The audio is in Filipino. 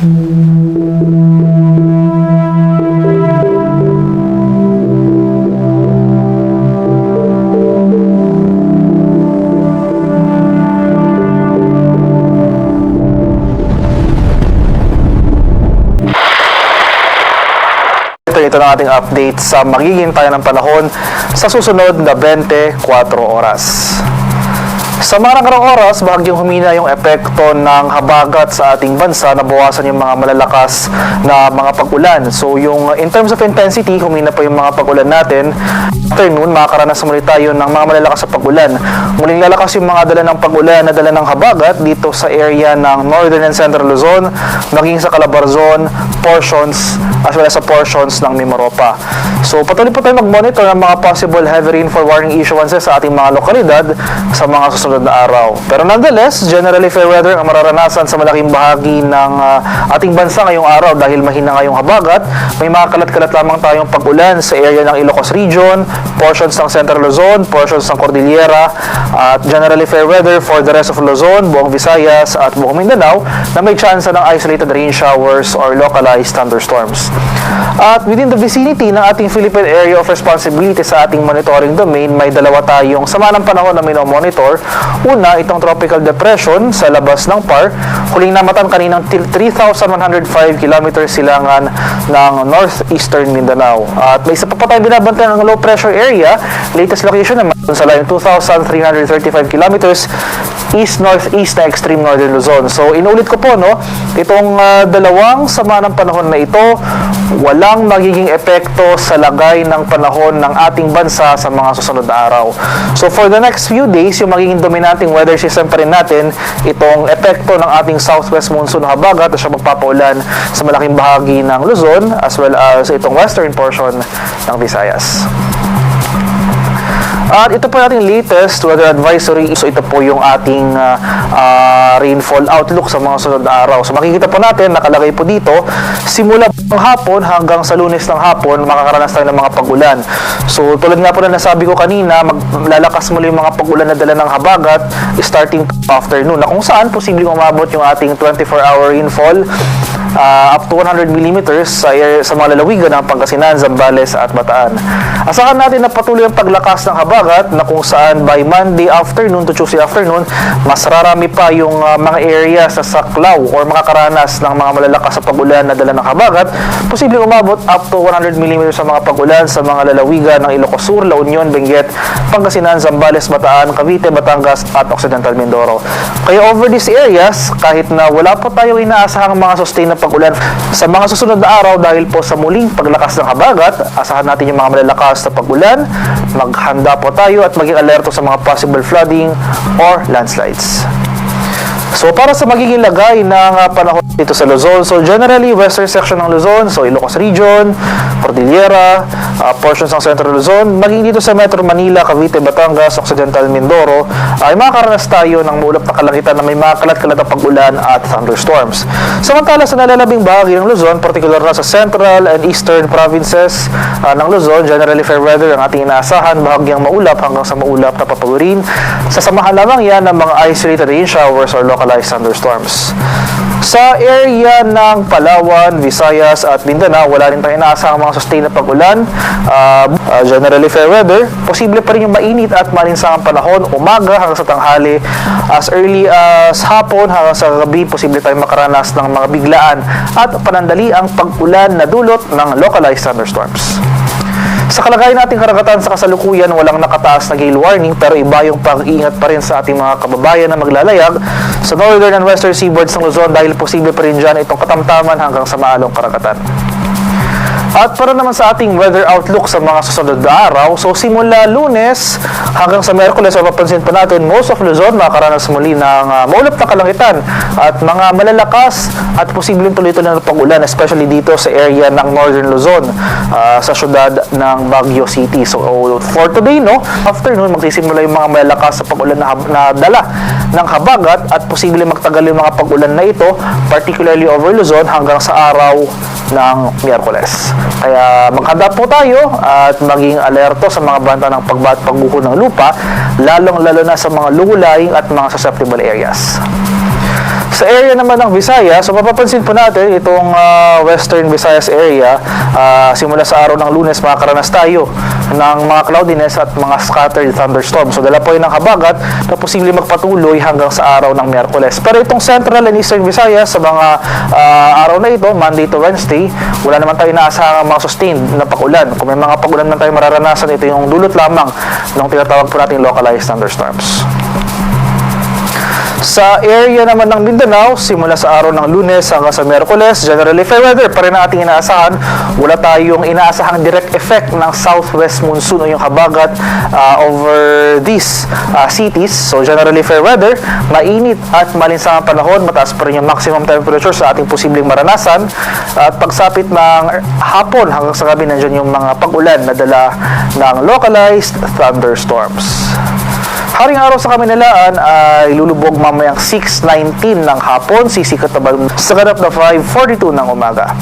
Ito na ating update sa magiging tayo ng panahon sa susunod na 24 oras. Sa mga nakarang oras, bahagyang humina yung epekto ng habagat sa ating bansa, nabawasan yung mga malalakas na mga pag-ulan. So yung in terms of intensity, humina pa yung mga pag-ulan natin. Afternoon, makakaranas muli tayo ng mga malalakas sa pag-ulan. Muling lalakas yung mga dala ng pag-ulan na dala ng habagat dito sa area ng Northern and Central Luzon, maging sa Calabarzon, portions, as well as sa portions ng Mimaropa. So patuloy po tayo mag-monitor ng mga possible heavy rainfall warning issuances sa ating mga lokalidad sa mga susunod na araw. Pero nonetheless, generally fair weather ang mararanasan sa malaking bahagi ng ating bansa ngayong araw dahil mahina ngayong habagat. May mga kalat-kalat lamang tayong pag-ulan sa area ng Ilocos Region, portions ng Central Luzon, portions ng Cordillera, at generally fair weather for the rest of Luzon, buong Visayas at buong Mindanao na may chance ng isolated rain showers or localized thunderstorms. At within the vicinity ng ating Philippine Area of Responsibility sa ating monitoring domain, may dalawa tayong sama ng panahon na minomonitor. Una, itong tropical depression sa labas ng PAR, huling namatan kaninang 3,105 km silangan ng northeastern Mindanao. At may isa pa tayo binabantayan ng low pressure area, latest location naman sa line 2,335 km east-northeast na extreme northern Luzon. So inulit ko po, no, itong dalawang sama ng panahon na ito, walang magiging epekto sa lagay ng panahon ng ating bansa sa mga susunod na araw. So for the next few days, yung magiging dominanting weather system pa rin natin, itong epekto ng ating southwest monsoon habagat na siya magpapaulan sa malaking bahagi ng Luzon as well as itong western portion ng Visayas. At ito po yung ating latest weather advisory. So ito po yung ating rainfall outlook sa mga sunod na araw. So makikita po natin, nakalagay po dito, simula ng hapon hanggang sa Lunes ng hapon, makakaranas tayo ng mga pag-ulan. So tulad nga po na nasabi ko kanina, maglalakas muli yung mga pag-ulan na dala ng habagat starting afternoon, na kung saan posibleng umabot yung ating 24-hour rainfall up to 100 mm sa mga lalawigan ng Pangasinan, Zambales at Bataan. Asahan natin na patuloy ang paglakas ng habagat na kung saan by Monday afternoon to Tuesday afternoon, mas rarami pa yung mga area sa saklaw or makakaranas ng mga malalakas sa pag-ulan na dala ng habagat. Posibleng umabot up to 100 mm sa mga pag-ulan sa mga lalawigan ng Ilocos Sur, La Union, Benguet, Pangasinan, Zambales, Bataan, Cavite, Batangas at Occidental Mindoro. Kaya over these areas, kahit na wala pa tayong inaasahang mga sustain na pag-ulan sa mga susunod na araw dahil po sa muling paglakas ng habagat, asahan natin yung mga malalakas na pag-ulan, maghanda po tayo at maging alerto sa mga possible flooding or landslides. So para sa magiging lagay ng panahon dito sa Luzon, so generally western section ng Luzon, so Ilocos Region, Cordillera, portions ng Central Luzon, maging dito sa Metro Manila, Cavite, Batangas, Occidental Mindoro, ay makakaranas tayo ng maulap na kalangitan na may mga kalat-kalat na pag-ulan at thunderstorms. Samantala sa nalalabing bahagi ng Luzon, particular na sa Central and Eastern provinces ng Luzon, generally fair weather ang ating inaasahan, bahagyang maulap hanggang sa maulap na papagurin. Sasamahan lamang yan ng mga isolated rain showers or localized thunderstorms. Sa area ng Palawan, Visayas at Mindanao, wala rin tayong inaasahang mga sustain na pag-ulan. Generally fair weather, posible pa rin yung mainit at malinsangang panahon, umaga hanggang sa tanghali, as early as hapon hanggang sa gabi, posible tayong makaranas ng mga biglaan at panandaliang pag-ulan na dulot ng localized thunderstorms. Sa kalagayan nating karagatan sa kasalukuyan, walang nakataas na gale warning pero iba yung pag-iingat pa rin sa ating mga kababayan na maglalayag sa northern and western seaboards ng Luzon dahil posible pa rin dyan itong katamtaman hanggang sa maalong karagatan. At para naman sa ating weather outlook sa mga susunod na araw, so simula Lunes hanggang sa Miyerkules, mapapansin pa natin, most of Luzon makakaranas muli ng maulap na kalangitan at mga malalakas at posibleng tuloy-tuloy na pag-ulan, especially dito sa area ng Northern Luzon, sa syudad ng Baguio City. So for today, no, afternoon, magsisimula yung mga malalakas sa pag-ulan na dala ng habagat at posibleng magtagal yung mga pag-ulan na ito, particularly over Luzon hanggang sa araw ng Miyerkules. Kaya maghanda po tayo at maging alerto sa mga banta ng pagguho ng lupa, lalong-lalo na sa mga lugulaying at mga susceptible areas. Sa area naman ng Visayas, so mapapansin po natin itong Western Visayas area, simula sa araw ng Lunes makakaranas tayo ng mga cloudiness at mga scattered thunderstorms. So dala po yun ng habagat na posibleng magpatuloy hanggang sa araw ng Miyerkules. Pero itong Central and Eastern Visayas, sa mga araw na ito, Monday to Wednesday, wala naman tayo inaasahang mga sustained na pagulan. Kung may mga pagulan man tayo mararanasan, ito yung dulot lamang ng tinatawag po natin localized thunderstorms. Sa area naman ng Mindanao, simula sa araw ng Lunes hanggang sa Miyerkules, generally fair weather pa rin ang ating inaasahan. Wala tayong inaasahang direct effect ng southwest monsoon o yung habagat over these cities. So generally fair weather, mainit at malinsang ang panahon, mataas pa rin yung maximum temperature sa ating posibleng maranasan. At pagsapit ng hapon hanggang sa gabi, nandiyan yung mga pag-ulan na dala ng localized thunderstorms. Haring araw sa Kaminalaan ay lulubog mamayang 6:19 ng hapon, sisikat na sa ganap na 5:42 ng umaga.